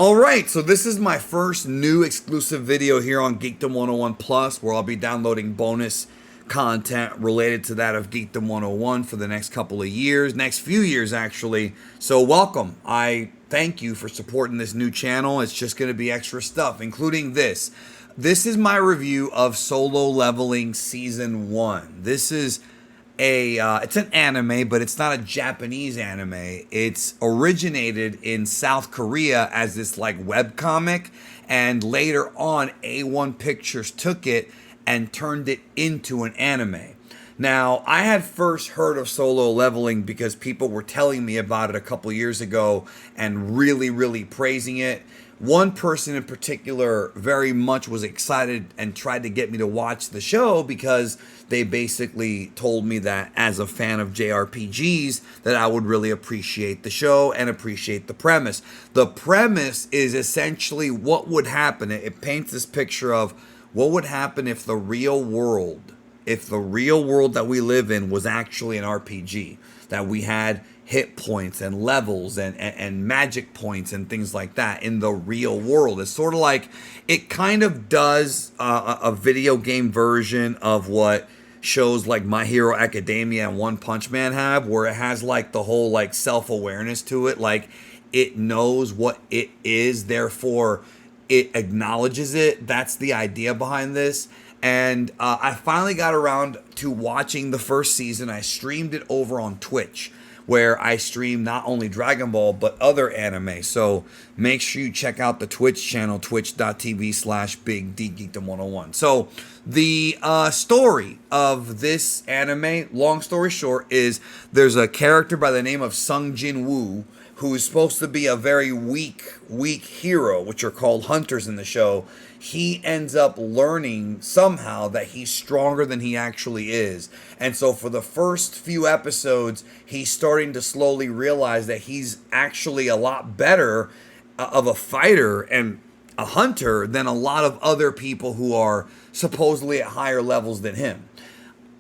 All right, so this is my first new exclusive video here on Geekdom 101 Plus, where I'll be downloading bonus content related to that of Geekdom 101 for the next couple of years, next few years actually. So welcome. I thank you for supporting this new channel. It's just going to be extra stuff, including this. This is my review of Solo Leveling Season 1. This is it's an anime, but it's not a Japanese anime. It's originated in South Korea as this like webcomic, and later on A1 Pictures took it and turned it into an anime. Now, I had first heard of Solo Leveling because people were telling me about it a couple years ago and really praising it. One person in particular very much was excited and tried to get me to watch the show because they basically told me that as a fan of JRPGs that I would really appreciate the show and appreciate the premise. The premise is essentially what would happen. It paints this picture of what would happen if the real world that we live in was actually an RPG, that we had hit points and levels and magic points and things like that in the real world. It's sort of like, it kind of does a video game version of what shows like My Hero Academia and One Punch Man have, where it has like the whole like self-awareness to it. Like it knows what it is, therefore it acknowledges it. That's the idea behind this. And I finally got around to watching the first season. I streamed it over on Twitch, where I stream not only Dragon Ball, but other anime. So make sure you check out the Twitch channel, twitch.tv/BigDGeekdom101. So the story of this anime, long story short, is there's a character by the name of Sung Jin Woo, who is supposed to be a very weak hero, which are called hunters in the show. He ends up learning somehow that he's stronger than he actually is. And so for the first few episodes, he's starting to slowly realize that he's actually a lot better of a fighter and a hunter than a lot of other people who are supposedly at higher levels than him.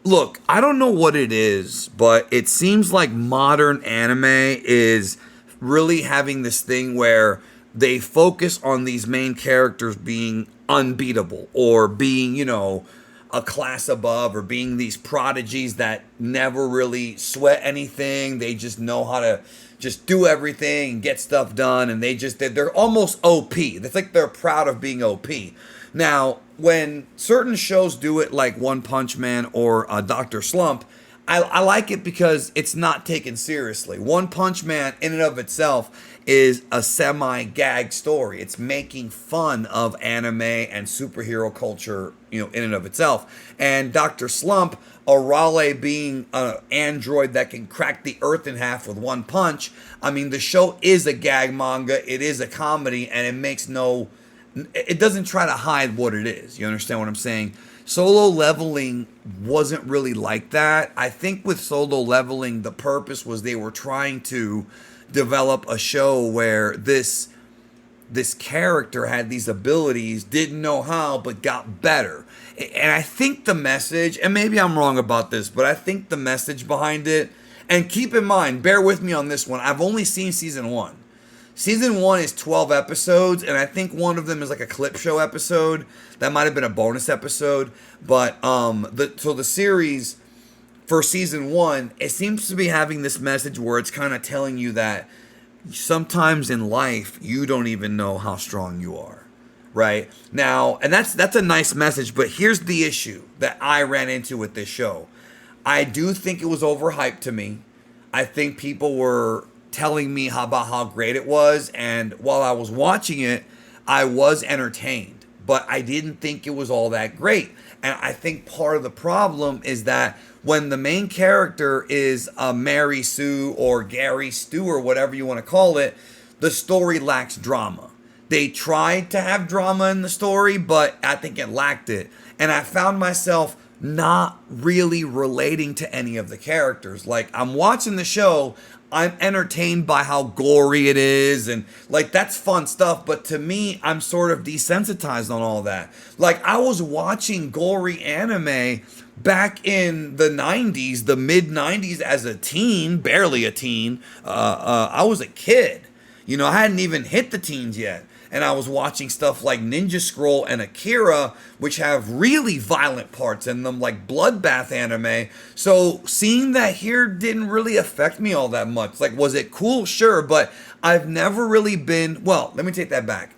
Look, I don't know what it is, but it seems like modern anime is really having this thing where they focus on these main characters being unbeatable or being, you know, a class above, or being these prodigies that never really sweat anything. They just know how to just do everything and get stuff done, and they're almost OP. It's like they're proud of being OP. Now, when certain shows do it like One Punch Man or Dr. Slump, I like it because it's not taken seriously. One Punch Man in and of itself is a semi-gag story. It's making fun of anime and superhero culture, you know, in and of itself. And Dr. Slump, Arale being an android that can crack the earth in half with one punch. I mean, the show is a gag manga. It is a comedy, and it doesn't try to hide what it is. You understand what I'm saying? Solo Leveling wasn't really like that. I think with Solo Leveling, the purpose was they were trying to develop a show where this character had these abilities, didn't know how, but got better. And I think the message, and maybe I'm wrong about this, but I think the message behind it, and keep in mind, bear with me on this one, I've only seen season 1. Season 1 is 12 episodes, and I think one of them is like a clip show episode. That might have been a bonus episode. But the series for season 1, it seems to be having this message where it's kind of telling you that sometimes in life you don't even know how strong you are, right? Now, and that's a nice message, but here's the issue that I ran into with this show. I do think it was overhyped to me. I think people were telling me about how great it was, and while I was watching it, I was entertained, but I didn't think it was all that great. And I think part of the problem is that when the main character is Mary Sue or Gary Stu or whatever you want to call it, the story lacks drama. They tried to have drama in the story, but I think it lacked it. And I found myself not really relating to any of the characters. Like, I'm watching the show, I'm entertained by how gory it is, and like that's fun stuff, but to me, I'm sort of desensitized on all that. Like, I was watching gory anime back in the 90s, the mid 90s, as a teen, barely a teen. I was a kid. I hadn't even hit the teens yet. And I was watching stuff like Ninja Scroll and Akira, which have really violent parts in them, like bloodbath anime. So seeing that here didn't really affect me all that much. Like, was it cool? Sure, but I've never really been, well, let me take that back.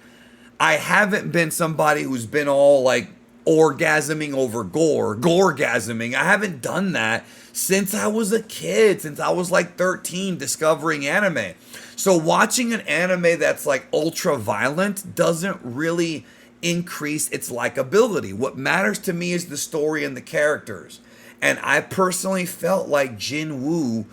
I haven't been somebody who's been all like orgasming over goregasming. I haven't done that since I was a kid, since I was like 13 discovering anime. So watching an anime that's like ultra violent doesn't really increase its likability. What matters to me is the story and the characters. And I personally felt like Jin Woo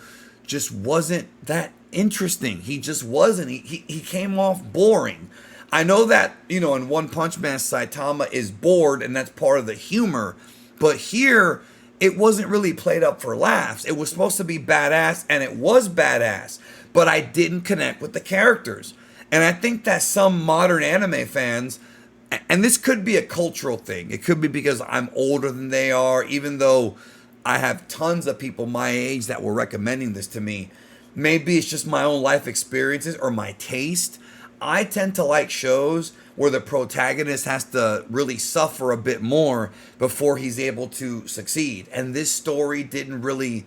just wasn't that interesting. He just wasn't. He came off boring. I know that, in One Punch Man, Saitama is bored and that's part of the humor. But here, it wasn't really played up for laughs. It was supposed to be badass, and it was badass. But I didn't connect with the characters. And I think that some modern anime fans, and this could be a cultural thing. It could be because I'm older than they are, even though I have tons of people my age that were recommending this to me. Maybe it's just my own life experiences or my taste. I tend to like shows where the protagonist has to really suffer a bit more before he's able to succeed. And this story didn't really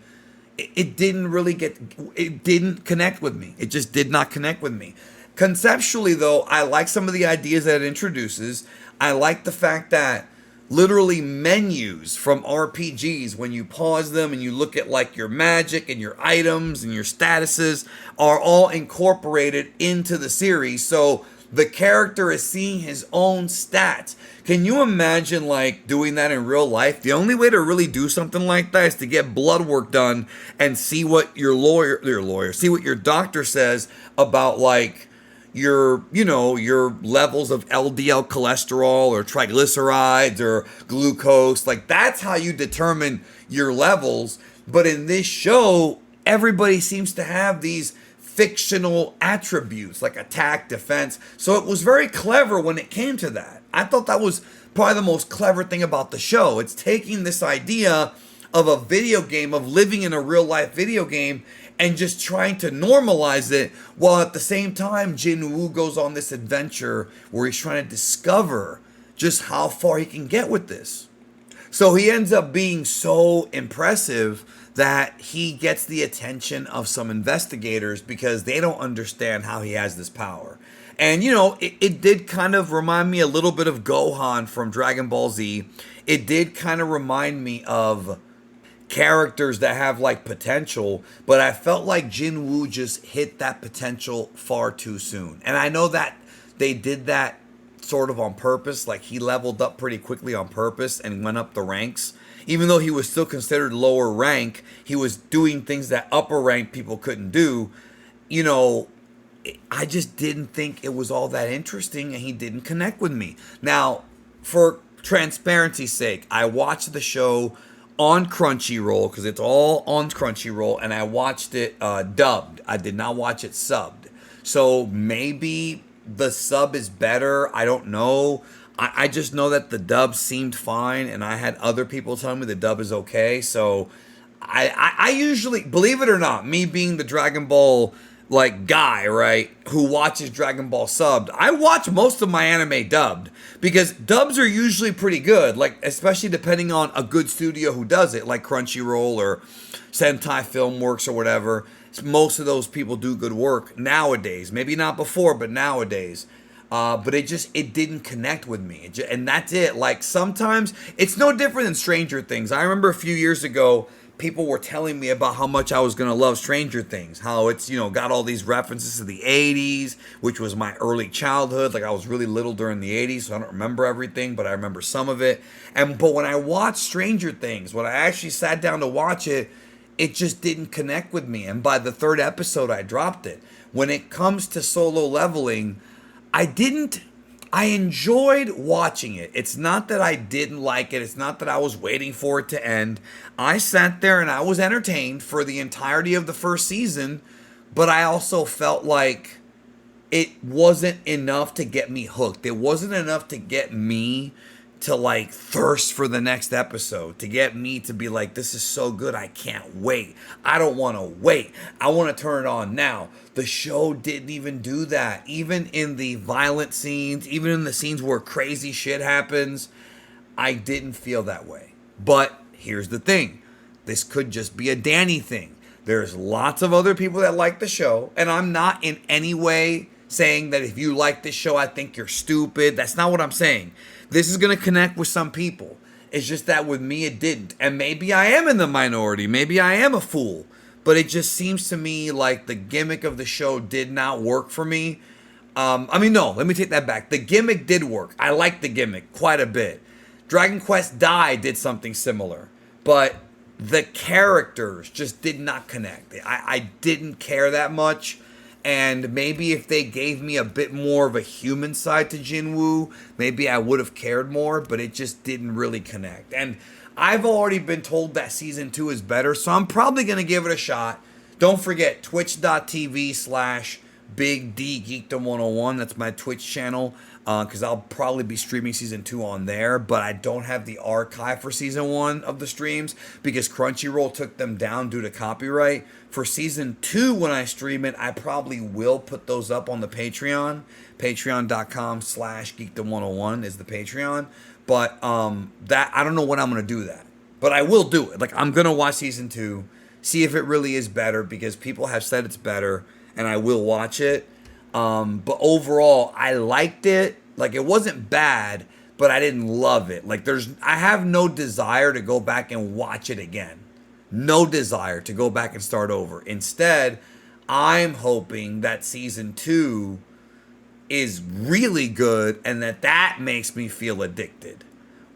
it didn't connect with me. It just did not connect with me. Conceptually though, I like some of the ideas that it introduces. I like the fact that literally menus from RPGs, when you pause them and you look at like your magic and your items and your statuses, are all incorporated into the series. So the character is seeing his own stats. Can you imagine like doing that in real life? The only way to really do something like that is to get blood work done and see what see what your doctor says about like your levels of LDL cholesterol or triglycerides or glucose. Like, that's how you determine your levels. But in this show, everybody seems to have these fictional attributes like attack, defense. So it was very clever when it came to that. I thought that was probably the most clever thing about the show. It's taking this idea of a video game, of living in a real life video game, and just trying to normalize it, while at the same time Jin Woo goes on this adventure where he's trying to discover just how far he can get with this. So he ends up being so impressive that he gets the attention of some investigators because they don't understand how he has this power. And it did kind of remind me a little bit of Gohan from Dragon Ball Z. It did kind of remind me of characters that have like potential, but I felt like Jin Woo just hit that potential far too soon. And I know that they did that sort of on purpose. Like, he leveled up pretty quickly on purpose and went up the ranks. Even though he was still considered lower rank, he was doing things that upper rank people couldn't do. I just didn't think it was all that interesting, and he didn't connect with me. Now, for transparency's sake, I watched the show on Crunchyroll because it's all on Crunchyroll, and I watched it dubbed. I did not watch it subbed. So maybe the sub is better. I don't know. I just know that the dub seemed fine, and I had other people tell me the dub is okay. So I usually, believe it or not, me being the Dragon Ball like guy, right, who watches Dragon Ball subbed, I watch most of my anime dubbed because dubs are usually pretty good, like especially depending on a good studio who does it, like Crunchyroll or Sentai Filmworks or whatever. Most of those people do good work nowadays. Maybe not before, but nowadays. But it didn't connect with me. And that's it. Like, sometimes it's no different than Stranger Things. I remember a few years ago, people were telling me about how much I was going to love Stranger Things. How it's, got all these references to the 80s, which was my early childhood. Like, I was really little during the 80s, so I don't remember everything, but I remember some of it. But when I watched Stranger Things, when I actually sat down to watch it, it just didn't connect with me. And by the third episode, I dropped it. When it comes to Solo Leveling, I enjoyed watching it. It's not that I didn't like it. It's not that I was waiting for it to end. I sat there and I was entertained for the entirety of the first season, but I also felt like it wasn't enough to get me hooked. It wasn't enough to get me to like thirst for the next episode, to get me to be like, this is so good, I can't wait. I don't want to wait. I want to turn it on now. The show didn't even do that. Even in the violent scenes, even in the scenes where crazy shit happens, I didn't feel that way. But here's the thing. This could just be a Danny thing. There's lots of other people that like the show, and I'm not in any way saying that if you like this show, I think you're stupid. That's not what I'm saying. This is going to connect with some people. It's just that with me, it didn't. And maybe I am in the minority. Maybe I am a fool. But it just seems to me like the gimmick of the show did not work for me. No, let me take that back. The gimmick did work. I liked the gimmick quite a bit. Dragon Quest Die did something similar. But the characters just did not connect. I didn't care that much. And maybe if they gave me a bit more of a human side to Jinwoo, maybe I would have cared more, but it just didn't really connect. And I've already been told that season 2 is better, so I'm probably going to give it a shot. Don't forget, twitch.tv/Big D Geekdom 101. That's my Twitch channel, because I'll probably be streaming season 2 on there, but I don't have the archive for season 1 of the streams because Crunchyroll took them down due to copyright. For season 2, when I stream it, I probably will put those up on the Patreon. Patreon.com/Geekdom101 is the Patreon. But that I don't know when I'm going to do that. But I will do it. Like, I'm going to watch season 2, see if it really is better, because people have said it's better, and I will watch it. But overall, I liked it. Like, it wasn't bad, but I didn't love it. Like, I have no desire to go back and watch it again. No desire to go back and start over. Instead, I'm hoping that season 2 is really good and that makes me feel addicted.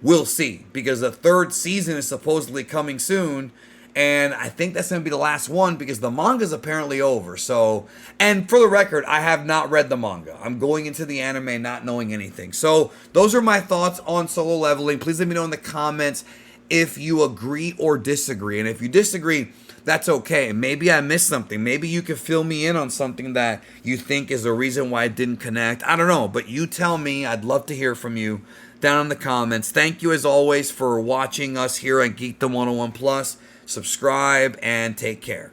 We'll see, because the 3rd season is supposedly coming soon. And I think that's going to be the last one because the manga's apparently over. So, and for the record, I have not read the manga. I'm going into the anime not knowing anything. So, those are my thoughts on Solo Leveling. Please let me know in the comments if you agree or disagree. And if you disagree, that's okay. Maybe I missed something. Maybe you can fill me in on something that you think is the reason why it didn't connect. I don't know, but you tell me. I'd love to hear from you down in the comments. Thank you as always for watching us here on Geekdom 101 Plus. Subscribe and take care.